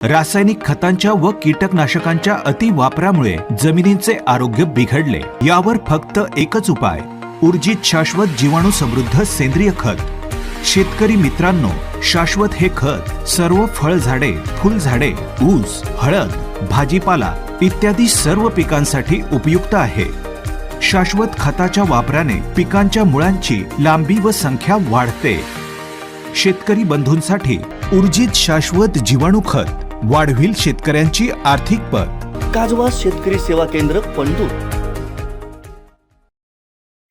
रासायनिक खतांच्या व कीटकनाशकांच्या अतिवापरामुळे जमिनींचे आरोग्य बिघडले। यावर फक्त एकच उपाय, ऊर्जित शाश्वत जीवाणू समृद्ध सेंद्रिय खत। शेतकरी मित्रांनो, शाश्वत हे खत सर्व फळझाडे, फुलझाडे, ऊस, हळद, भाजीपाला इत्यादी सर्व पिकांसाठी उपयुक्त आहे। शाश्वत खताच्या वापराने पिकांच्या मुळांची लांबी व संख्या वाढते। शेतकरी बंधूंसाठी ऊर्जित शाश्वत जीवाणू खत वाढविल शेतकऱ्यांची आर्थिक पत। काजवास शेतकरी सेवा केंद्र पंढूर।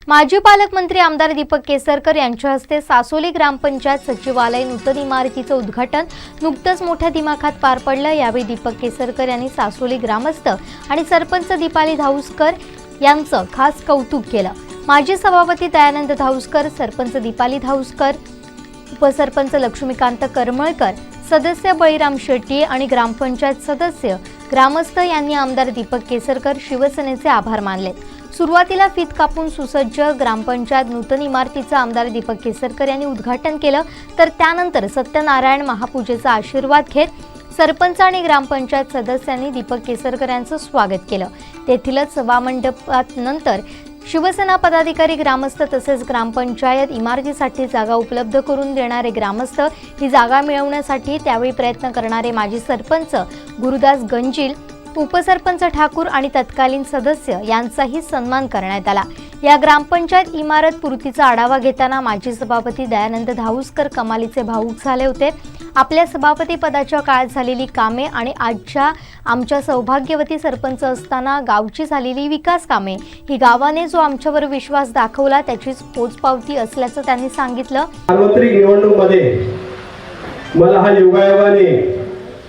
माजी पालकमंत्री आमदार दीपक केसरकर यांच्या हस्ते सासोली ग्रामपंचायत सचिवालय नूतन इमारतीचं उद्घाटन नुकतंच मोठ्या दिमाखात पार पडलं। यावेळी दीपक केसरकर यांनी सासोली ग्रामस्थ आणि सरपंच दीपाली धाऊसकर यांचं खास कौतुक केलं। माजी सभापती दयानंद धाऊसकर, सरपंच दीपाली धाऊसकर, उपसरपंच लक्ष्मीकांत करमळकर, सदस्य बळीराम शेट्टी आणि ग्रामपंचायत सदस्य ग्रामस्थ यांनी आमदार दीपक केसरकर शिवसेनेचे आभार मानले। सुरुवातीला फीत कापून सुसज्ज ग्रामपंचायत नूतन इमारतीचं आमदार दीपक केसरकर यांनी उद्घाटन केलं, तर त्यानंतर सत्यनारायण महापूजेचा आशीर्वाद घेत सरपंच आणि ग्रामपंचायत सदस्यांनी दीपक केसरकर यांचं स्वागत केलं। तेथीलच सभामंडपात नंतर शिवसेना पदाधिकारी, ग्रामस्थ तसेच ग्रामपंचायत इमारतीसाठी जागा उपलब्ध करून देणारे ग्रामस्थ, ही जागा मिळवण्यासाठी त्यावेळी प्रयत्न करणारे माजी सरपंच गुरुदास गंजील, उपसरपंच ठाकूर आणि तत्कालीन सदस्य यांचाही सन्मान करण्यात आला। या ग्रामपंचायत इमारत पूर्तीचा आढावा घेताना माजी सभापती दयानंद धाऊसकर कमालीचे भावूक झाले होते। आपल्या सभापती पदाच्या काळात झालेली कामे आणि आजच्या आमच्या सौभाग्यवती सरपंच असताना गावची झालेली विकास कामे, ही गावाने जो आमच्यावर विश्वास दाखवला त्याचीच पोचपावती असल्याचं त्यांनी सांगितलं। सार्वत्रिक निवडणुकीमध्ये मला हा योगायोगाने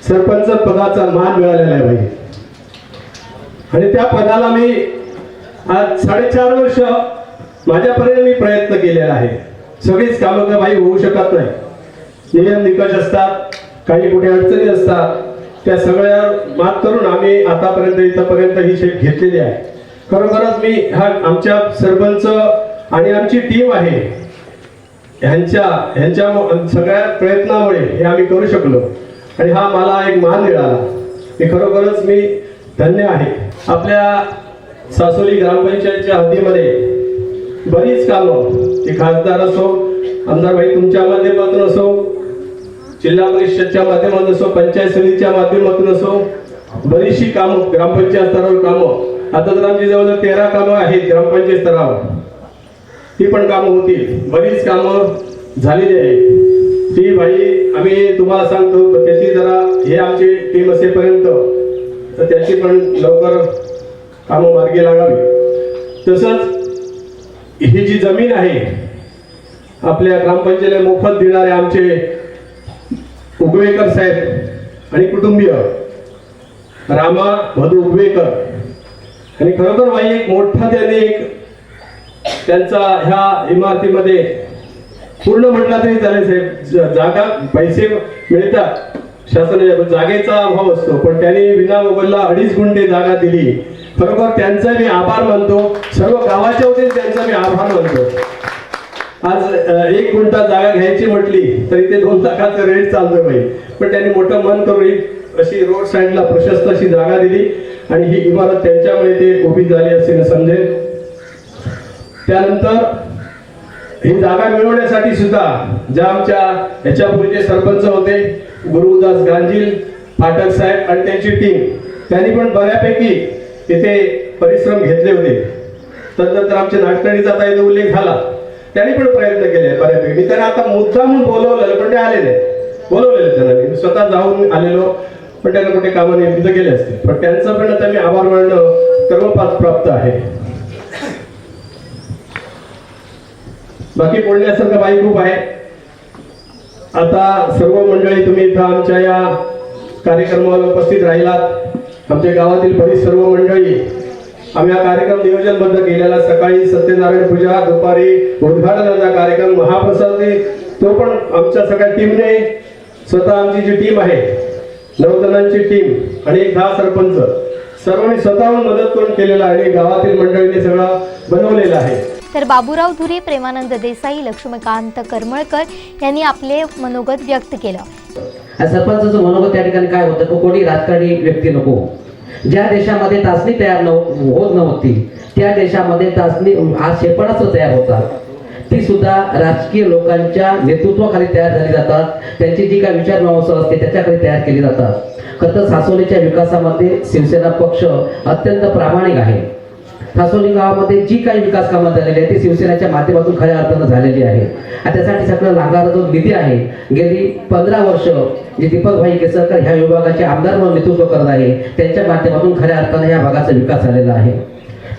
सरपंच पदाचा मान मिळालेला आहे आणि त्या पदाला मी आज 4.5 वर्ष माझ्यापर्यंत मी प्रयत्न केलेला आहे। सगळीच कामं का भाई होऊ शकत नाही, नियम निकष असतात, काही कुठे अडचणी असतात, त्या सगळ्या मात करून आम्ही आतापर्यंत इथपर्यंत ही शेप घेतलेली आहे। खरोखरच मी हा आमच्या सरपंच आणि आमची टीम आहे ह्यांच्या सगळ्या प्रयत्नामुळे हे आम्ही करू शकलो आणि हा मला एक मान मिळाला, हे खरोखरच मी धन्य आहे। आपल्या सासोली ग्रामपंचायतच्या हद्दीमध्ये बरीच कामं, ती खासदार असो, आमदार भाई तुमच्या माध्यमातून असो, जिल्हा परिषदच्या माध्यमातून असो, पंचायत समितीच्या माध्यमातून असो, बरीचशी कामं ग्रामपंचायत स्तरावर कामं, आता तर आमची जवळ 13 कामं आहेत ग्रामपंचायत स्तरावर, ती पण कामं होतील, बरीच कामं झालेली आहेत। ती भाई आम्ही तुम्हाला सांगतो त्याची जरा हे आमची टीम असेपर्यंत तर त्याची पण लवकर कामं मार्गी लागावी। तसंच ही जी जमीन आहे आपल्या ग्रामपंचायतीला मोफत देणारे आमचे उगवेकर साहेब आणि कुटुंबीय रामा मधू उगवेकर, आणि खरोखर भाई एक मोठा त्यांनी एक त्यांचा ह्या इमारतीमध्ये पूर्ण म्हटला तरी चालेल साहेब, जागा पैसे मिळतात, शासनाच्या जागेचा अभाव असतो, पण त्यांनी विना मोबदला 2.5 गुंठे जागा दिली। खरोखर त्यांचा मी आभार मानतो, सर्व गावाच्या वतीने त्यांचा मी आभार मानतो। आज 1 गुंठा जागा घ्यायची म्हटली तरी ते 2 लाखाचा रेट चालतो भाई, पण त्यांनी मोठं मन करून अशी रोड साईडला प्रशस्त अशी जागा दिली आणि ही इमारत त्यांच्यामुळे ते उभी झाली असे समजेल। त्यानंतर ही जागा मिळवण्यासाठी सुद्धा ज्या आमच्या ह्याच्यापूर्वीचे सरपंच होते गुरुदास गांजील, फाटक साहेब आणि त्यांची टीम, त्यांनी पण बऱ्यापैकी तिथे परिश्रम घेतले होते। तदनंतर आमच्या नाटकणीचा आता इथे उल्लेख झाला, त्यांनी पण प्रयत्न केले बऱ्यापैकी। मी त्यांना आता मुद्दामून बोलवलेलं पण ते आलेले, बोलवलेलं त्यांना मी स्वतः जाऊन आलेलो, पण त्यांना कुठे कामं नियमित केले असते, पण त्यांचं पण आता मी आभार मानणं कर्मपात प्राप्त आहे। बाकी बोलण्यासारखं बाई खूप आहे। आता सर्व मंडळी तुम्ही इथं आमच्या या कार्यक्रमाला उपस्थित राहिलात, आमच्या गावातील बरीच सर्व मंडळी, आम्ही हा कार्यक्रम नियोजनबद्ध केलेला, सकाळी सत्यनारायण पूजा, दुपारी उद्घाटनाचा कार्यक्रम, महाप्रसाद, तो पण आमच्या सगळ्या टीमने, स्वतः आमची जी टीम आहे 9 जणांची टीम आणि 10 सरपंच, सर्वांनी स्वतःहून मदत करून केलेला आहे, गावातील मंडळीने सगळं बनवलेलं आहे। तर बाबूराव धुरे, प्रेमानंद देसाई, लक्ष्मीकांत करमळकर यांनी आपले मनोगत व्यक्त केलं। सरपंचाचं मनोगत त्या ठिकाणी काय होतं, कोणी राजकारणी व्यक्ती नको। ज्या देशामध्ये चाचणी तयार होत नव्हती त्या देशामध्ये चाचणी आज क्षेपणास्त्र तयार होतात, ती सुद्धा राजकीय लोकांच्या नेतृत्वाखाली तयार झाली जातात, त्यांची जी काही विचार व्यवस्था असते त्याच्याखाली तयार केली जातात। खरं तर सासवडीच्या विकासामध्ये शिवसेना पक्ष अत्यंत प्रामाणिक आहे। सासवडी गावामध्ये जी काही विकास कामं झालेली आहे ती शिवसेनेच्या माध्यमातून खऱ्या अर्थानं झालेली आहे आणि त्यासाठी सगळं लागणारा जो निधी आहे, गेली 15 वर्ष जे दीपकभाई केसरकर ह्या विभागाचे आमदार म्हणून नेतृत्व करत आहे त्यांच्या माध्यमातून खऱ्या अर्थानं या भागाचा विकास झालेला आहे।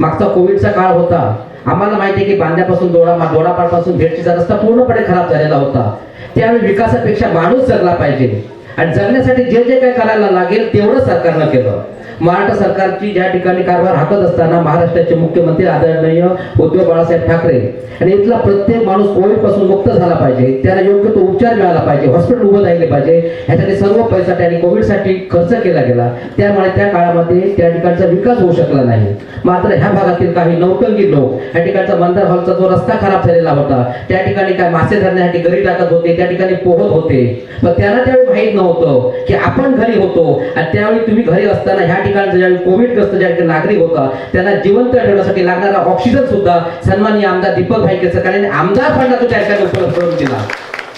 मागचा कोविडचा काळ होता, आम्हाला माहिती आहे की बांद्यापासून दोडापाडपासून भेटचा रस्ता पूर्णपणे खराब झालेला होता। त्यावेळी विकासापेक्षा माणूस जगला पाहिजे आणि जगण्यासाठी जे जे काही करायला लागेल तेवढं सरकारनं केलं। महाराष्ट्र सरकारची ज्या ठिकाणी कारभार हाकत असताना महाराष्ट्राचे मुख्यमंत्री आदरणीय उद्धव बाळासाहेब ठाकरे आणि इथला प्रत्येक माणूस कोविड पासून मुक्त झाला पाहिजे, त्याला योग्य तो उपचार मिळाला पाहिजे, हॉस्पिटल उभं राहिले पाहिजे, ह्यासाठी सर्व पैसा त्यांनी कोविडसाठी खर्च केला गेला। त्यामुळे त्या काळामध्ये त्या ठिकाणचा विकास होऊ शकला नाही। मात्र ह्या भागातील काही नौटंकी लोक ह्या ठिकाणचा मंदार हॉलचा जो रस्ता खराब झालेला होता त्या ठिकाणी काय मासे धरण्यासाठी घरी टाकत होते, त्या ठिकाणी पोहत होते, पण त्यांना त्यावेळी माहीत नव्हतं की आपण घरी होतो आणि त्यावेळी तुम्ही घरी असताना ह्या ठिकाणचा ज्यावेळी कोविडग्रस्त ज्या नागरिक होता त्यांना जिवंत ठेवण्यासाठी लागणारा ऑक्सिजन सुद्धा सन्माननीय आमदार दीपकभाई केसरकर यांनी आमदार फंडातून त्या ठिकाणी उपलब्ध करून दिला।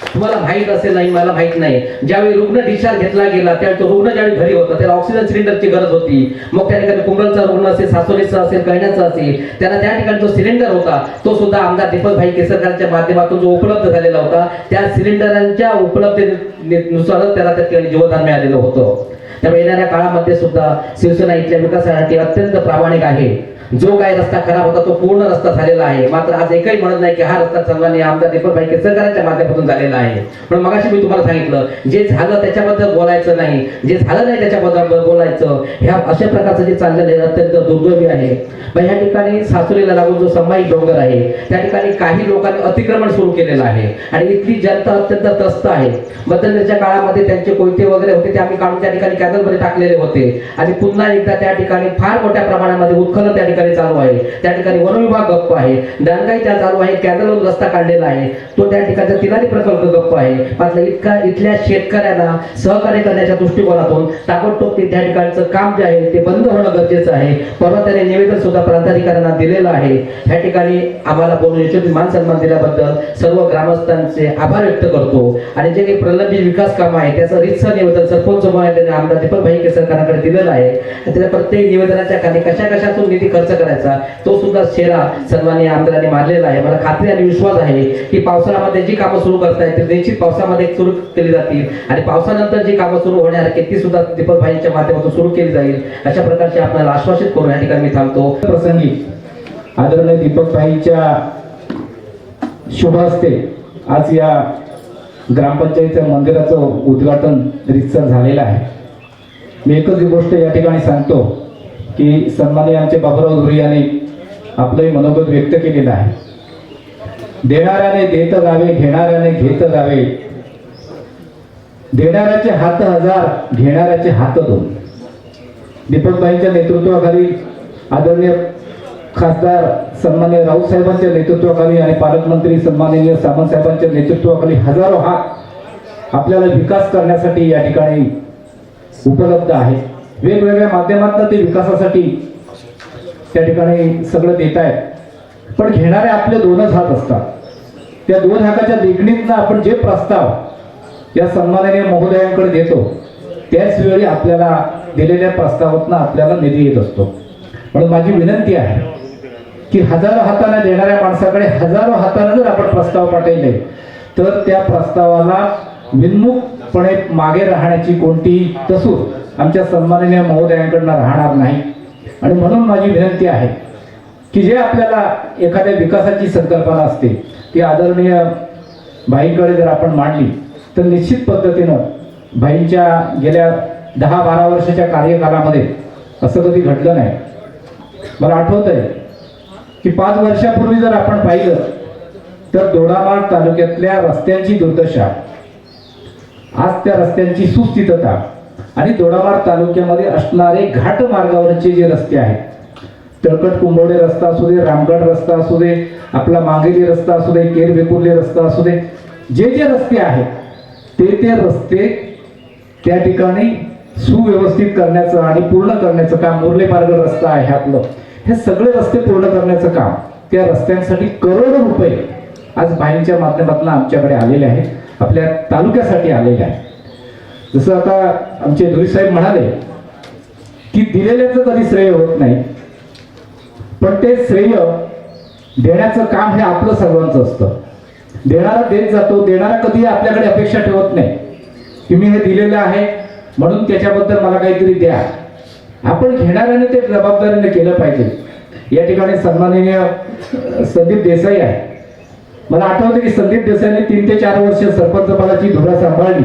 तुम्हाला माहित असेल नाही, मला माहित नाही, ज्यावेळी रुग्ण डिस्चार्ज घेतला गेला त्यावेळी तो रुग्ण ज्यावेळी घरी होता त्याला ऑक्सिजन सिलेंडरची गरज होती। मग त्या ठिकाणी कुंभलचा रुग्ण असेल, सासवडीचा असेल, कळण्याचा असेल, त्यांना त्या ठिकाणी जो सिलेंडर होता तो सुद्धा आमदार दीपकभाई केसरकरांच्या माध्यमातून जो उपलब्ध झालेला होता त्या सिलेंडरांच्या उपलब्धतेनुसार त्याला त्या ठिकाणी जीवनदान मिळालेलं होतं। त्यामुळे येणाऱ्या काळामध्ये सुद्धा शिवसेना इथल्या विकासासाठी अत्यंत प्रामाणिक आहे। जो काही रस्ता खराब होता तो पूर्ण रस्ता झालेला आहे, मात्र आज एकही म्हणत नाही की हा रस्ता सन्माननीय आमदार दीपकभाई केसरकरांच्या माध्यमातून झालेला आहे। पण मगाशी मी तुम्हाला सांगितलं, जे झालं त्याच्याबद्दल बोलायचं नाही, जे झालं नाही त्याच्याबद्दल बोलायचं, ह्या अशा प्रकारचं जे चाललेलं आहे अत्यंत दुर्दैवी आहे। पण ह्या ठिकाणी सासवडीला लागून जो संभाई डोंगर आहे त्या ठिकाणी काही लोकांनी अतिक्रमण सुरू केलेलं आहे आणि इथली जनता अत्यंत त्रस्त आहे। मध्यंतरीच्या काळामध्ये त्यांचे कोयते वगैरे होते ते आम्ही काढून त्या ठिकाणी कॅनलमध्ये टाकलेले होते आणि पुन्हा एकदा त्या ठिकाणी फार मोठ्या प्रमाणामध्ये उत्खनन त्या ठिकाणी चालू आहे। त्या ठिकाणी वन विभाग गप्प आहे, डांगाई त्या चालू आहे, कॅनलवरून रस्ता काढलेला आहे तो त्या ठिकाणचा तिलारी प्रकल्प गप्प आहे। मात्र इथल्या शेतकऱ्यांना सहकार्य करण्याच्या दृष्टिकोनातून ताबडतोब त्या ठिकाणचं काम जे आहे ते बंद होणं गरजेचं आहे। परवा त्याने निवेदन सुद्धा प्राधिकरणाला दिलेलं आहे। ह्या ठिकाणी आम्हाला बोलून यशस्वी मान सन्मान दिल्याबद्दल सर्व ग्रामस्थांचे आभार व्यक्त करतो आणि जे काही प्रलंबित विकास काम आहे त्याचं रीतसर निवेदन सरपंच महोदयाने आमदार दीपकभाई केसरकरांकडे दिलेलं आहे। त्या प्रत्येक निवेदनाच्या खाली कशातून निधी खर्च करायचा तो सुद्धा शेरा सन्माननीय आमदारांनी मारलेला आहे। मला खात्री आणि विश्वास आहे की पावसाळ्यामध्ये जी कामं सुरू करतायत ते निश्चित पावसामध्ये सुरू केली जातील आणि पावसानंतर जी कामं सुरू होणार आहेत ती सुद्धा दीपकभाईंच्या माध्यमातून सुरू केली जाईल, अशा प्रकारचे आपल्याला आश्वासित करून या ठिकाणी मी थांबतो। प्रसंगी आदरणीय दीपकभाईंच्या शुभ हस्ते आज या ग्रामपंचायतीच्या मंदिराचं उद्घाटन रीतसर झालेलं आहे। मी एकच गोष्ट या ठिकाणी सांगतो की सन्माननीय आमचे बाबूराव धुरे यांनी आपलंही मनोगत व्यक्त केलेलं आहे। देणाऱ्याने देत जावे, घेणाऱ्याने घेत जावे, देणाऱ्याचे हात हजार, घेणाऱ्याचे हात दोन। दीपकभाईंच्या नेतृत्वाखाली आदरणीय खासदार सन्माननीय राऊत साहेबांच्या नेतृत्वाखाली आणि पालकमंत्री सन्माननीय सामंत साहेबांच्या नेतृत्वाखाली हजारो हात आपल्याला विकास करण्यासाठी या ठिकाणी उपलब्ध आहे। वेगवेगळ्या माध्यमातून ते विकासासाठी त्या ठिकाणी सगळं देत आहेत, पण घेणारे आपले दोनच हात असतात। त्या दोन हाताच्या देखणीतनं आपण जे प्रस्ताव या सन्माननीय महोदयांकडे देतो त्याच वेळी आपल्याला दिलेल्या प्रस्तावातून आपल्याला निधी येत असतो। म्हणून माझी विनंती आहे की हजारो हाताने देणाऱ्या माणसाकडे हजारो हाताने जर आपण प्रस्ताव पाठवले तर त्या प्रस्तावाला विन्मुखपणे मागे राहण्याची कोणतीही तसूर आमच्या सन्माननीय महोदयांकडून राहणार नाही। आणि म्हणून माझी विनंती आहे की जे आपल्याला एखाद्या विकासाची संकल्पना असते ती आदरणीय भाईंकडे जर आपण मांडली तर निश्चित पद्धतीनं भाईंच्या गेल्या 10-12 वर्षाच्या कार्यकालामध्ये असं कधी घडलं नाही। मला आठवत आहे की 5 वर्षापूर्वी जर आपण पाहिलं तर दोडामार्ग तालुक्यातल्या रस्त्यांची दुर्दशा, आज त्या रस्त्यांची सुस्थितता आणि दोडामार्ग तालुक्यामध्ये असणारे घाट मार्गावरचे जे रस्ते आहेत तळकट कुंभवडे रस्ता असू दे, रामगड रस्ता असू दे, आपला मांगेली रस्ता असू दे, केर वेकुर्ले रस्ता असू दे, जे जे रस्ते आहेत ते रस्ते त्या ठिकाणी सुव्यवस्थित करण्याचं आणि पूर्ण करण्याचं काम, मुरले पारगड रस्ता आहे आपलं, हे सगळे रस्ते पूर्ण करण्याचं काम, त्या रस्त्यांसाठी करोडो रुपये आज भाईंच्या माध्यमातून आमच्याकडे आलेले आहेत, आपल्या तालुक्यासाठी आलेले आहेत. जसं आता आमचे धुरी साहेब म्हणाले की दिलेल्याचं कधी श्रेय होत नाही, पण ते श्रेय देण्याचं काम हे आपलं सर्वांचं असतं. देणारा देत जातो, देणारा कधी आपल्याकडे अपेक्षा ठेवत नाही की मी हे दिलेलं आहे म्हणून त्याच्याबद्दल मला काहीतरी द्या. आपण घेणाऱ्याने ते जबाबदारीने केलं पाहिजे. या ठिकाणी सन्माननीय संदीप देसाई आहे. मला आठवतं की संदीप देसाईने 3 ते 4 वर्ष सरपंच पदाची धुरा सांभाळली.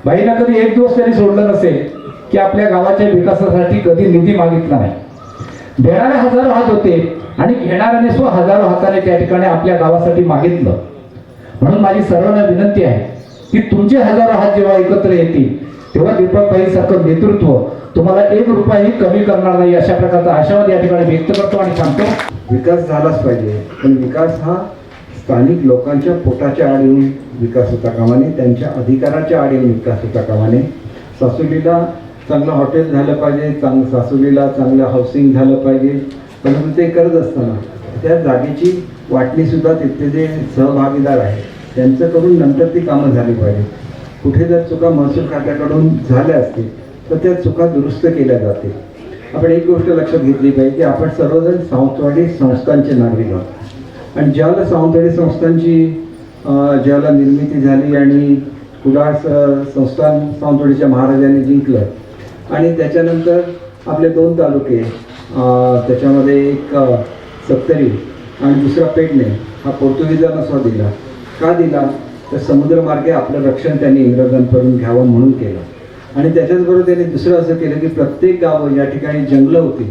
बाईंना कधी एक दिवस त्यांनी सोडलं नसेल की आपल्या गावाच्या विकासासाठी कधी निधी मागितला नाही. देणारे हजारो हात होते आणि घेणाऱ्याने हजारो हाताने त्या ठिकाणी आपल्या गावासाठी मागितलं. म्हणून माझी सर्वांना विनंती आहे की तुमचे हजारो हात जेव्हा एकत्र येतील तेव्हा दीपक भाई सारखं नेतृत्व तुम्हाला 1 रुपयाही कमी करणार नाही, अशा प्रकारचा आशावाद या ठिकाणी व्यक्त करतो आणि सांगतो. विकास झालाच पाहिजे, पण विकास हा स्थानिक लोकांच्या पोटाच्या आड येऊन विकास होता कामा नये, त्यांच्या अधिकाराच्या आड येऊन विकास होता कामा नये. सासुलीला चांगलं हॉटेल झालं पाहिजे, सासुलीला चांगलं हाऊसिंग झालं पाहिजे, परंतु ते करत असताना त्या जागेची वाटणीसुद्धा तिथले जे सहभागीदार आहेत त्यांचं करून नंतर ती कामं झाली पाहिजे. कुठे जर चुका महसूल खात्याकडून झाल्या असतील तर त्या चुका दुरुस्त केल्या जातील. आपण एक गोष्ट लक्षात घेतली पाहिजे की आपण सर्वजण सावंतवाडी संस्थांचे नागरिक आहोत आणि ज्यावेळेला सावंतवाडी संस्थांची ज्यावेळेला निर्मिती झाली आणि कुडाळ संस्थान सावंतवाडीच्या महाराजांनी जिंकलं आणि त्याच्यानंतर आपले 2 तालुके त्याच्यामध्ये एक सत्तरी आणि दुसरा पेडणे हा पोर्तुगीजांना सुद्धा दिला. का दिला तर समुद्रमार्गे आपलं रक्षण त्यांनी इंग्रजांकडून घ्यावं म्हणून केलं. आणि त्याच्याचबरोबर त्यांनी दुसरं असं केलं की प्रत्येक गावं या ठिकाणी जंगलं होती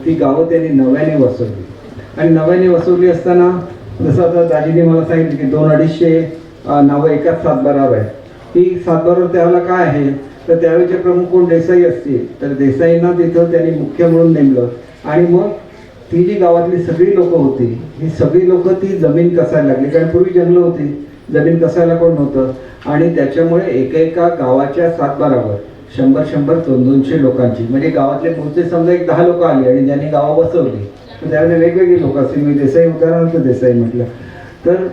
ती गावं त्यांनी नव्याने वसवली. आणि नव्याने वसवली असताना जसं आता दाजीने मला सांगितलं की 200-250 नावं एकाच सातबारावर आहेत. ही सातबारावर त्यावेळेला काय आहे तर त्यावेळेचे प्रमुख कोण देसाई असतील तर देसाईंना तिथं त्यांनी मुख्य म्हणून नेमलं. आणि मग ती जी गावातली सगळी लोकं होती ही सगळी लोकं ती जमीन कसायला लागली, कारण पूर्वी जंगलं होती, जमीन कसायला कोण नव्हतं. आणि त्याच्यामुळे एका गावाच्या सातबारावर 100-100, 200 लोकांची म्हणजे गावातले पुढचे समजा 10 लोक आली आणि ज्यांनी गावं बसवली तर त्यावेळेला वेगवेगळी लोक असतील. मी देसाई उदाहरणार्थ देसाई म्हटलं तर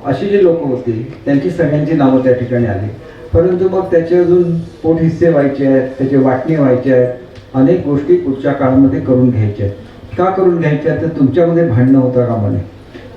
अशी जी लोकं होती त्यांची सगळ्यांची नावं त्या ठिकाणी आली. परंतु मग त्याचे अजून पोट हिस्से व्हायचे आहेत, त्याचे वाटणी व्हायचे आहेत, अनेक गोष्टी पुढच्या काळामध्ये करून घ्यायच्या आहेत. का करून घ्यायच्या तर तुमच्यामध्ये भांडणं होता कामा नये,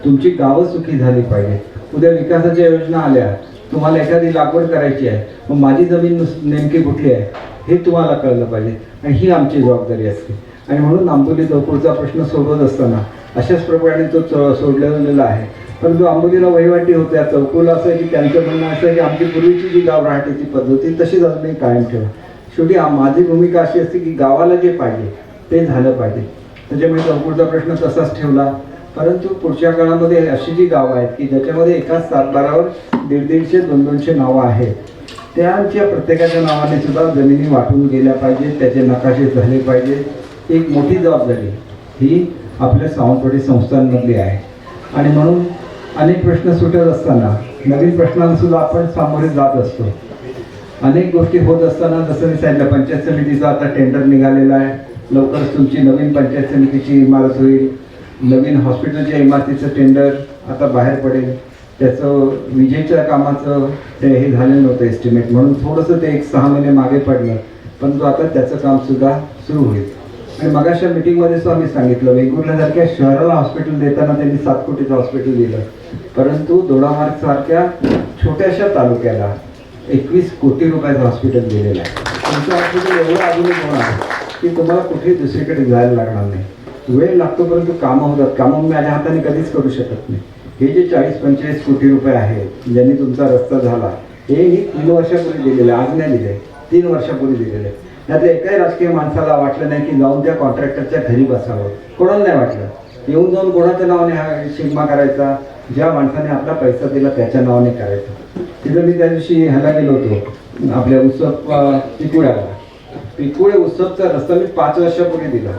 तुमची गावं सुखी झाली पाहिजे. उद्या विकासाच्या योजना आल्या, तुम्हाला एखादी लागवड करायची आहे, मग माझी जमीन नेमकी कुठली आहे हे तुम्हाला कळलं पाहिजे आणि ही आमची जबाबदारी असते. आणि म्हणून आंबोली चौकूरचा प्रश्न सोडवत असताना अशाच प्रकारे तो सोडलेला आहे. परंतु आंबोलीला वहिवाटी होत्या, चौकूला असं की त्यांचं म्हणणं असं की आमची पूर्वीची जी गाव राहण्याची पद्धती तशीच अजूनही कायम ठेवा. शेवटी माझी भूमिका अशी असते की गावाला जे पाहिजे ते झालं पाहिजे. त्याच्यामुळे चौकूरचा प्रश्न तसाच ठेवला. परंतु पुढच्या काळामध्ये अशी जी गावं आहेत की ज्याच्यामध्ये एकाच सातबारावर 150-200 नावं आहेत, त्यांच्या प्रत्येकाच्या नावाने सुद्धा जमिनी वाटून गेल्या पाहिजेत, त्याचे नकाशे झाले पाहिजे. एक मोठी जबाबदारी ही आपल्या सावंतवाडी संस्थांमधली आहे. आणि म्हणून अनेक प्रश्न सुटत असताना नवीन प्रश्नांना सुद्धा आपण सामोरे जात असतो. अनेक गोष्टी होत असताना जसं मी सांगितलं पंचायत समितीचा आता टेंडर निघालेला आहे. लवकरच तुमची नवीन पंचायत समितीची इमारत होईल. नवीन हॉस्पिटलच्या इमारतीचं टेंडर आता बाहेर पडेल. त्याचं विजेच्या कामाचं ते हे झालेलं नव्हतं एस्टिमेट, म्हणून थोडंसं ते 1-6 महिने मागे पडलं. परंतु आता त्याचं कामसुद्धा सुरू होईल. आणि मगाच्या मीटिंगमध्ये सुद्धा मी सांगितलं वेंगुर्ल्यासारख्या शहराला हॉस्पिटल देताना त्यांनी 7 कोटीचं हॉस्पिटल दिलं, परंतु दोडामार्गसारख्या छोट्याशा तालुक्याला 21 कोटी रुपयाचं हॉस्पिटल दिलेलं आहे. तुमचं हॉस्पिटल एवढं आधुनिक होणार की तुम्हाला कुठेही दुसरीकडे जायला लागणार नाही. वेळ लागतो परंतु कामं होतात. कामं माझ्या हाताने कधीच करू शकत नाही. हे जे 40-45 कोटी रुपये आहेत ज्यांनी तुमचा रस्ता झाला हे 3 वर्षापूर्वी दिलेलं आहे, आज नाही दिले, 3 वर्षापूर्वी दिलेलं आहे. त्यातल्या एकाही राजकीय माणसाला वाटलं नाही की जाऊन त्या कॉन्ट्रॅक्टरच्या घरी बसावं, कोणाला नाही वाटलं. येऊन जाऊन कोणाच्या नावाने हा शिगमा करायचा, ज्या माणसाने आपला पैसा दिला त्याच्या नावाने करायचं. तिथं मी त्या दिवशी ह्याला गेलो होतो आपल्या उत्सव पिकुळ्याला. पिकुळे उत्सवचा रस्ता मी 5 वर्षापूर्वी दिला.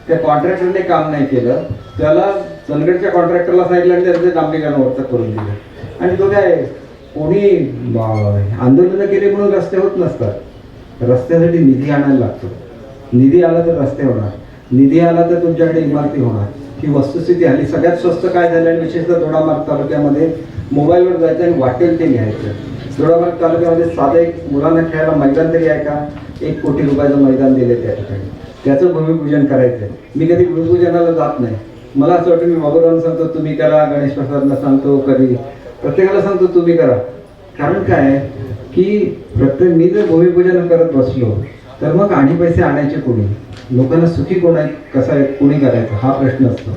त्या कॉन्ट्रॅक्टरने काम नाही केलं, त्याला चंदगडच्या कॉन्ट्रॅक्टरला सांगितलं आणि त्याचं डांबरीकरण वरचं करून दिलं. आणि तो काय कोणी आंदोलनं केली म्हणून रस्ते होत नसतात. रस्त्यासाठी निधी आणायला लागतो. निधी आला तर रस्ते होणार, निधी आला तर तुमच्याकडे इमारती होणार. ही वस्तुस्थिती आली. सगळ्यात स्वस्त काय झालं आणि विशेषतः दोडामार्ग तालुक्यामध्ये मोबाईलवर जायचं आणि वाटेल ते लिहायचं. दोडामार्ग तालुक्यामध्ये साधं एक मुलांना खेळायला मैदान तरी आहे का? 1 कोटी रुपयाचं मैदान दिले त्या ठिकाणी, त्याचं भूमिपूजन करायचं. मी कधी भूमिपूजनाला जात नाही. मला असं वाटतं मी बाबूरावांना सांगतो तुम्ही करा, गणेश प्रसादला सांगतो, कधी प्रत्येकाला सांगतो तुम्ही करा. कारण काय की प्रत्येक मी जर भूमिपूजन करत बसलो तर मग आणि पैसे आणायचे कोणी? लोकांना सुखी कोण आहे, कसा आहे, कोणी करायचं हा प्रश्न असतो.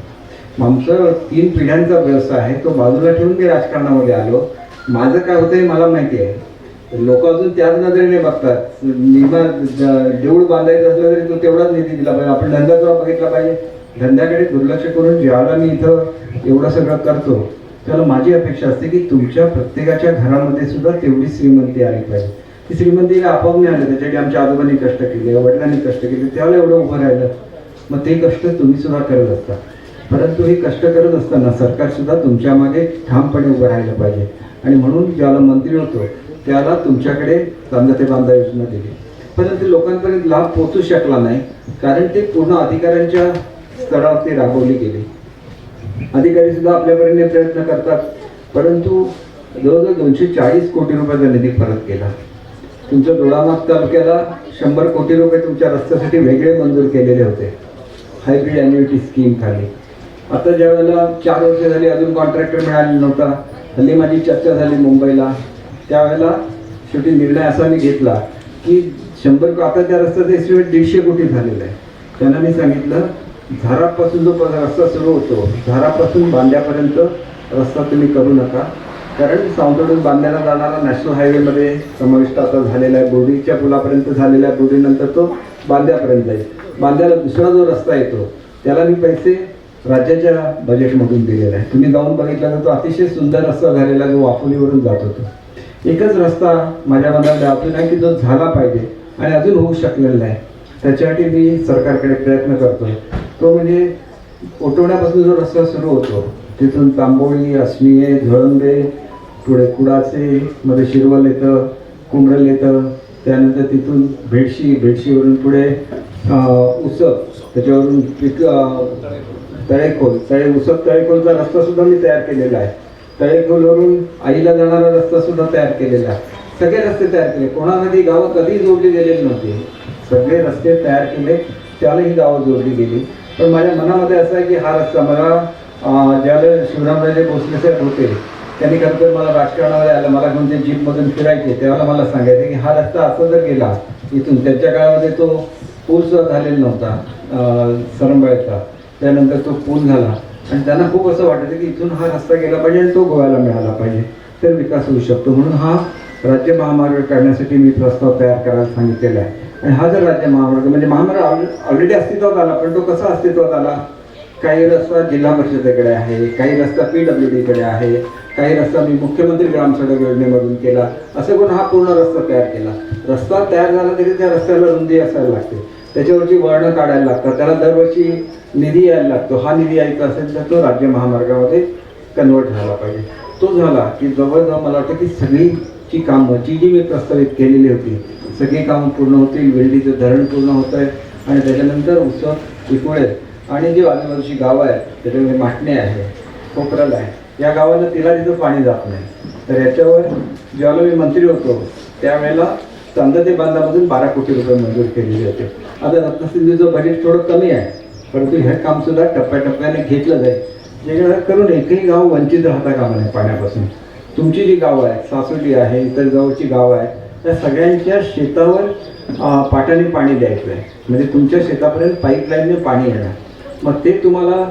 आमचं 3 पिढ्यांचा व्यवसाय आहे, तो बाजूला ठेवून मी राजकारणामध्ये आलो. माझं काय होतं हे मला माहिती आहे. लोक अजून त्याच नजरेने बघतात. देऊळ बांधायचं असलं तरी तो तेवढाच निधी दिला पाहिजे. आपण धंद्याचा बघितला पाहिजे. धंद्याकडे दुर्लक्ष करून ज्यावेळेला मी इथं एवढं सगळं करतो त्याला माझी अपेक्षा असते की तुमच्या प्रत्येकाच्या घरामध्ये सुद्धा तेवढी श्रीमंती आली पाहिजे. ती श्रीमंती काय आपोआप नाही आली, त्याच्यासाठी आमच्या आजोबांनी कष्ट केले, वडिलांनी कष्ट केले, त्यावेळेला एवढं उभं राहिलं. मग ते कष्ट तुम्ही सुद्धा करत असता. परंतु हे कष्ट करत असताना सरकार सुद्धा तुमच्या मागे ठामपणे उभं राहिलं पाहिजे. आणि म्हणून ज्याला मंत्री होतो त्याला तुमच्याकडे चांदा ते बांधा योजना दिली, परंतु लोकांपर्यंत लाभ पोहोचू शकला नाही. कारण ते पूर्ण अधिकाऱ्यांच्या स्तरावरती राबवली गेली. अधिकारी सुद्धा आपल्यापर्यंत प्रयत्न करतात, परंतु जवळजवळ 240 कोटी रुपयाचा निधी परत केला. तुमच्या दोडामार्ग तालुक्याला 100 कोटी रुपये तुमच्या रस्त्यासाठी वेगळे मंजूर केलेले होते हायब्रिड ॲन्युइटी स्कीम खाली. आता ज्या वेळेला 4 वर्ष झाली अजून कॉन्ट्रॅक्टर मिळाला नव्हता. हल्ली माझी चर्चा झाली मुंबईला. त्यावेळेला शेवटी निर्णय असा मी घेतला की 100 आता त्या रस्त्याचा एस्टिमेट 150 कोटी झालेला आहे. त्यांना मी सांगितलं झारापासून जो रस्ता सुरू होतो, झारापासून बांद्यापर्यंत रस्ता तुम्ही करू नका. कारण सावंतवाडीतून बांद्याला जाणारा नॅशनल हायवेमध्ये समाविष्ट आता झालेला आहे. बोर्डीच्या पुलापर्यंत झालेला आहे. बोर्डीनंतर तो बांद्यापर्यंत जाईल. बांद्याला दुसरा जो रस्ता येतो त्याला मी पैसे राज्याच्या बजेटमधून दिलेला आहे. तुम्ही जाऊन बघितला तर तो अतिशय सुंदर रस्ता झालेला जो वाफोलीवरून जात होतो. एकच रस्ता माझ्या मनात अजून आहे की जो झाला पाहिजे आणि अजून होऊ शकलेला नाही. त्याच्यासाठी मी सरकारकडे प्रयत्न करतोय. तो म्हणजे ओटवण्यापासून जो रस्ता सुरू होतो तिथून तांबोळी, असणीये, झळंबे, पुढे कुडाचे, मध्ये शिरवल येतं, कुंडल येतं, त्यानंतर तिथून भेडशीवरून पुढे उसप, त्याच्यावरून उसप तळेखोलचा रस्ता सुद्धा मी तयार केलेला आहे. तळेखोलवरून आईला जाणारा रस्ता सुद्धा तयार केलेला आहे. सगळे रस्ते तयार केले. कोणामध्ये गावं कधी जोडली गेलेली नव्हती. सगळे रस्ते तयार केले, त्याला ही गावं जोडली गेली. पण माझ्या मनामध्ये असं आहे की हा रस्ता मला ज्यावेळेला शिवरामराजे भोसले साहेब होते त्यांनी खरं तर मला राजकारणामध्ये आलं, मला घेऊन ते जीपमधून फिरायचे, तेव्हा मला सांगायचे की हा रस्ता असा जर गेला इथून, त्यांच्या काळामध्ये तो पूल सुद्धा झालेला नव्हता सरंबळ्याचा, त्यानंतर तो पूल झाला आणि त्यांना खूप असं वाटायचं की इथून हा रस्ता गेला पाहिजे आणि तो गोव्याला मिळाला पाहिजे, तर विकास होऊ शकतो. म्हणून हा राज्य महामार्ग करण्यासाठी मी प्रस्ताव तयार करायला सांगितलेला आहे. आणि हा जर राज्य महामार्ग म्हणजे महामार्ग ऑलरेडी अस्तित्वात आला, पण तो कसा अस्तित्वात आला? काही रस्ता जिल्हा परिषदेकडे आहे, काही रस्ता PWDकडे आहे, काही रस्ता मी मुख्यमंत्री ग्रामसडक योजनेमधून केला, असं करून हा पूर्ण रस्ता तयार केला. रस्ता तयार झाला तरी त्या रस्त्याला रुंदी असायला लागते, त्याच्यावरची वळणं काढायला लागतात, त्याला दरवर्षी निधी यायला लागतो. हा निधी यायचा असेल तर तो राज्य महामार्गामध्ये कन्वर्ट झाला पाहिजे. तो झाला की जवळजवळ मला वाटतं की सगळीची कामं जी मी प्रस्तावित केलेली होती सगळी कामं पूर्ण होतील. वेल्डीचं धरण पूर्ण होत आहे आणि त्याच्यानंतर उत्सव इकोळे आणि जी आजूबाजूची गावं आहेत त्याच्यामध्ये माटणे आहे, कोपरल आहे, या गावाला तिला तिथं पाणी जात नाही. तर याच्यावर ज्यावेळेला मी मंत्री होतो त्यावेळेला चांदा ते बांधामधून 12 कोटी रुपये मंजूर केलेले होते. आता रत्नसिंधूचं बजेट थोडं कमी आहे, परंतु हे कामसुद्धा टप्प्याटप्प्याने घेतलं जाईल, जेणेकरून करून एकही गाव वंचित राहता कामा नये पाण्यापासून. तुमची जी गावं आहेत, सासोली आहे, इतर जवळची गावं आहेत, त्या सगळ्यांच्या शेतावर पाटाने पाणी द्यायचं आहे. म्हणजे तुमच्या शेतापर्यंत पाईपलाईनने पाणी येणार. मग ते तुम्हाला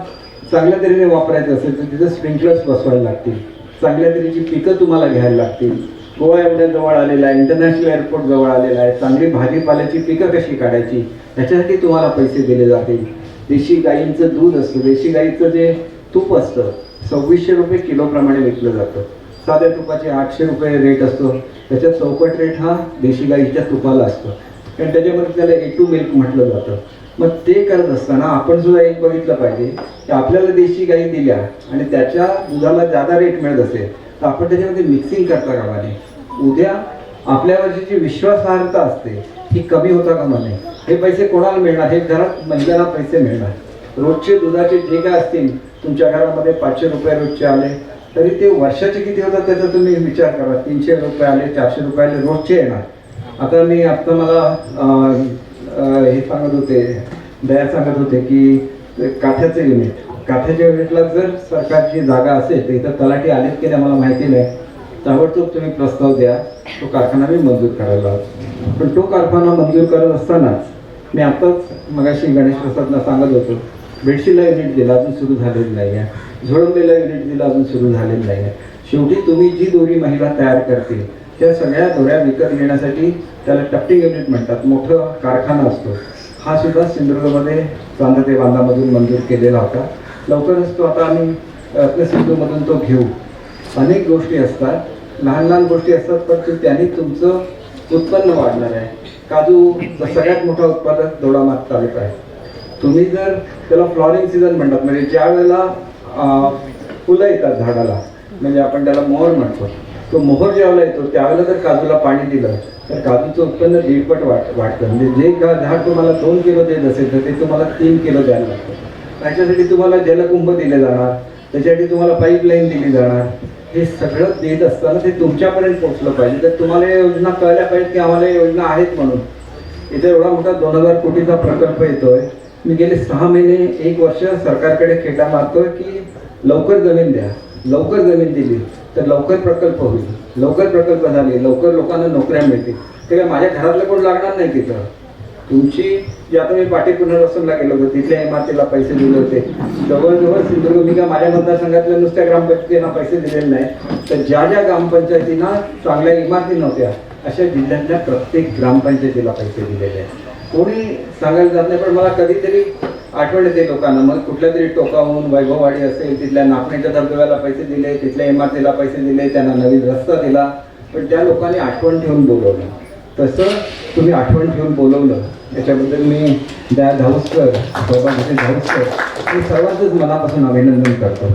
चांगल्या तऱ्हेने वापरायचं असेल तर तिथं स्प्रिंकलर्स बसवायला लागतील, चांगल्या तऱ्हेची पिकं तुम्हाला घ्यायला लागतील. गोवा एवढ्या जवळ आलेला आहे, इंटरनॅशनल एअरपोर्ट जवळ आलेला आहे, चांगली भाजीपाल्याची पिकं कशी काढायची याच्यासाठी तुम्हाला पैसे दिले जातील. देशी गाईंचं दूध असतं, देशी गाईचं जे तूप असतं 2600 रुपये किलोप्रमाणे विकलं जातं. साध्या तुपाचे 800 रुपये रेट असतो, त्याच्यात चौपट रेट हा देशी गाईच्या तुपाला असतो, कारण त्याच्यामध्ये त्याला A2 मिल्क म्हटलं जातं. मग ते करत असताना आपण सुद्धा एक बघितलं पाहिजे की आपल्याला देशी गाई दिल्या आणि त्याच्या दुधाला जादा रेट मिळत असेल तर आपण त्याच्यामध्ये मिक्सिंग करता कामा नये. उद्या आपल्यावरची जी विश्वासार्हता असते ही कमी होता कामा नये. हे पैसे कोणाला मिळणार? हे घरात महिलांना पैसे मिळणार. रोजचे दुधाचे जे काय असतील तुमच्या घरामध्ये 500 रुपये रोजचे आले तरी ते वर्षाचे किती होतात त्याचा तुम्ही विचार करा. 300 रुपये आले, 400 रुपये आले, रोजचे येणार. आता मी आत्ता मला हे सांगत होते, दया सांगत होते की काथ्याचं काथ्याच्या युनिटला जर सरकारची जागा असेल तर इथं तलाठी आलेत की नाही मला माहिती नाही. ताबडतोब तुम्ही प्रस्ताव द्या, तो कारखाना मी मंजूर करायला लावतो. पण तो कारखाना मंजूर करत असतानाच मी आत्ताच मगाशी गणेश प्रसादला सांगत होतो, बेडशीला युनिट दिला अजून सुरू झालेलं नाही आहे, झोडंबेला युनिट दिला अजून सुरू झालेलं नाही आहे. शेवटी तुम्ही जी दोरी महिला तयार करते त्या सगळ्या दोऱ्या विकत घेण्यासाठी त्याला टफ्टिंग युनिट म्हणतात, मोठं कारखाना असतो. हा सुद्धा सिंधुदुर्गमध्ये चांदा ते बांधामधून मंजूर केलेला होता. लवकरच तो आता आम्ही रत्नसिंधूमधून तो घेऊ. अनेक गोष्टी असतात, लहान लहान गोष्टी असतात, पण त्यांनी तुमचं उत्पन्न वाढणार आहे. काजू सगळ्यात मोठा उत्पादक दोडामार्ग तालुका आहे. तुम्ही जर त्याला फ्लॉरिंग सीझन म्हणतात, म्हणजे ज्या वेळेला फुलं येतात झाडाला, म्हणजे आपण त्याला मोहर म्हणतो, तो मोहर ज्यावेळेला येतो त्यावेळेला जर काजूला पाणी दिलं तर काजूचं उत्पन्न 1.5 पट वाढतं. म्हणजे जे झाड तुम्हाला 2 किलो देत असेल तर ते तुम्हाला 3 किलो द्यायला लागतं. त्याच्यासाठी तुम्हाला जलकुंभ दिले जाणार, त्याच्यासाठी तुम्हाला पाईपलाईन दिली जाणार. हे सगळं देत असताना ते तुमच्यापर्यंत पोहोचलं पाहिजे. तर तुम्हाला या योजना कळल्या पाहिजेत की आम्हाला या योजना आहेत म्हणून. इथे एवढा मोठा 2000 कोटीचा प्रकल्प येतोय. मी गेले 6 महिने 1 वर्ष सरकारकडे खेटा मारतोय की लवकर जमीन द्या. लवकर जमीन दिली तर लवकर प्रकल्प होईल, लवकर प्रकल्प झाले लवकर लोकांना नोकऱ्या मिळतील. ते काय माझ्या घरातलं कोण लागणार नाही तिथं. तुमची जे आता मी पाटी पुनर्वसनला गेलो होतो तिथल्या इमारतीला पैसे दिले होते. जवळजवळ सिंधुदुर्ग मी का माझ्या मतदारसंघातल्या नुसत्या ग्रामपंचायतींना पैसे दिलेले नाही, तर ज्या ज्या ग्रामपंचायतींना चांगल्या इमारती नव्हत्या अशा जिल्ह्यातल्या प्रत्येक ग्रामपंचायतीला पैसे दिलेले आहेत. कोणी सांगायला जात नाही, पण मला कधीतरी आठवण येते लोकांना. मग कुठल्या तरी टोकाहून वैभववाडी असेल तिथल्या नागपूरच्या धबधब्याला पैसे दिले, तिथल्या इमारतीला पैसे दिले, त्यांना नवीन रस्ता दिला, पण त्या लोकांनी आठवण ठेवून बोलवलं. तसं तुम्ही आठवण ठेवून बोलवलं याच्याबद्दल मी दया धाऊसकर, बाबाजी धाऊसकर मी सर्वांचंच मनापासून अभिनंदन करतो.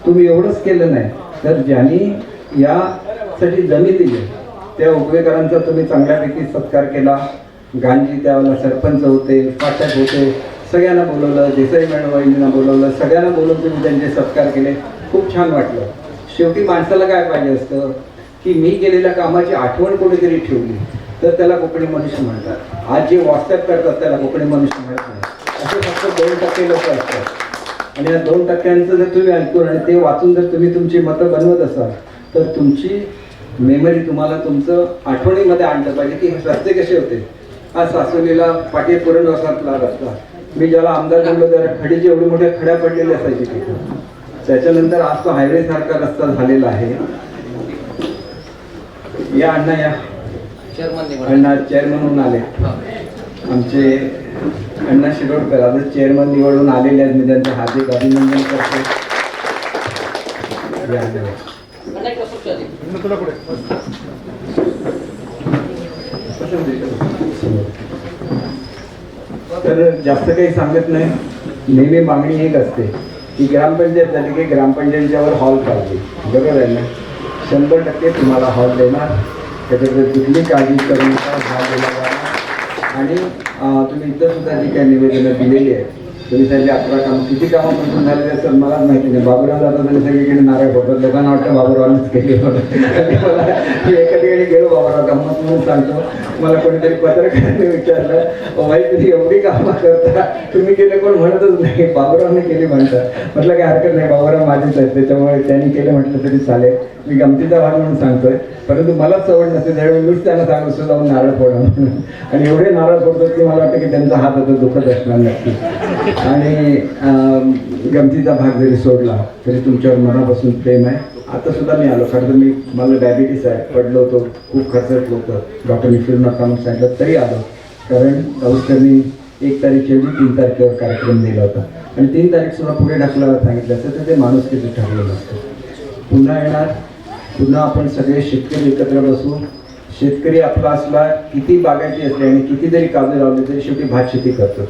तुम्ही एवढंच केलं नाही तर ज्यांनी यासाठी जमीन दिली त्या उपवेकरांचा तुम्ही चांगल्यापैकी सत्कार केला. गांधी त्यावेळेला सरपंच होते, पाठक होते, सगळ्यांना बोलवलं, देसाई मॅडम बोलवलं, सगळ्यांना बोलवून तुम्ही त्यांचे सत्कार केले. खूप छान वाटलं. शेवटी माणसाला काय पाहिजे असतं की मी केलेल्या कामाची आठवण कोणीतरी ठेवली तर त्याला कोकणी मनुष्य म्हणतात. आज जे व्हॉट्सअप करतात त्याला कोकणी मनुष्य म्हणत नाही. असे फक्त 2% लोक असतात आणि या 2%चं जर तुम्ही ऐकून आणि ते वाचून जर तुम्ही तुमची मतं बनवत असाल तर तुमची मेमरी तुम्हाला तुमचं आठवणीमध्ये आणलं पाहिजे की रस्ते कसे होते. आज सासवलीला पाटील पुरणवासातला रस्ता, मी ज्याला आमदार बोललो त्याला खडीची एवढी मोठ्या खड्या पडलेल्या असायची तिथे. त्याच्यानंतर आज तो हायवे सारखा रस्ता झालेला आहे. या अण्णा या अण्णा चेअरमन म्हणून आले आमचे अण्णा शिरोडकर, आज चेअरमन निवडून आलेले आहेत. मी त्यांचं हार्दिक अभिनंदन करतो. तर जास्त काही सांगत नाही. नेहमी मागणी एक असते की ग्रामपंचायत झाली की ग्रामपंचायतीच्यावर हॉल पाहिजे. बरोबर आहे ना? 100% तुम्हाला हॉल देणार, त्याच्याकडे कुठली काळजी करू नका, हॉल दिला जाणार. आणि तुम्ही इतर सुद्धा जी काही निवेदनं दिलेली आहेत तुम्ही त्यांचे 11 कामं किती कामं मंजूर झालेली असतात मला माहिती नाही. बाबूराव जातात आणि सगळीकडे नारळ फोडतात. लोकांना वाटतं बाबूरावांनीच केली म्हणून. मला मी एका ठिकाणी गेलो बाबूराव गंमत म्हणून सांगतो, मला कोणीतरी पत्रकारांनी विचारलं माहिती तुम्ही एवढी कामं करता तुम्ही केले कोण म्हणतच नाही, बाबूरावने केली म्हणतात. म्हटलं काही हरकत नाही, बाबूराव माझेच आहेत त्याच्यामुळे त्यांनी केलं म्हटलं तरी चालेल. मी गमतीचा भाग म्हणून सांगतोय, परंतु मला सवड नसते त्यावेळी मीच त्यांना सांगू सुद्धा जाऊन नारळ फोडा म्हणून. आणि एवढे नारळ फोडतात की मला वाटतं की त्यांचा हात आता दुखत असणार नक्की. आणि गमतीचा भाग जरी सोडला तरी तुमच्यावर मनापासून प्रेम आहे. आता सुद्धा मी आलो, खरं तर मला डायबिटीस आहे, पडलो होतो, खूप खर्चटलो होतं, डॉक्टरनी फिरू नका म्हणून सांगितलं तरी आलो. कारण दाऊदकरनी 1 तारीखऐवजी 3 तारखेवर कार्यक्रम दिला होता आणि 3 तारीख सुद्धा पुढे ढकलायला सांगितलं असतं तर ते माणुसकीचं ठरलेलं नसतं. पुन्हा येणार, पुन्हा आपण सगळे शेतकरी एकत्र बसू. शेतकरी आपला असला किती बागायती असली आणि किती जरी काजू लावले तरी शेवटी भात शेती करतो.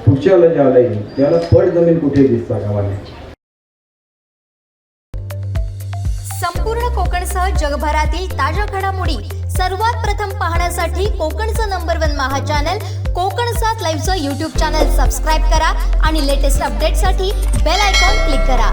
पुढच्याला ज्याला येईल त्याला पड जमीन कुठे दिसता कामा नये. संपूर्ण कोकणसह जगभरातील ताज्या घडामोडी सर्वात प्रथम पाहण्यासाठी कोकणचं नंबर 1 महा चॅनल कोकण 7 लाईव्हचं यूट्यूब चॅनल सबस्क्राईब करा आणि लेटेस्ट अपडेटसाठी बेल आयकॉन क्लिक करा.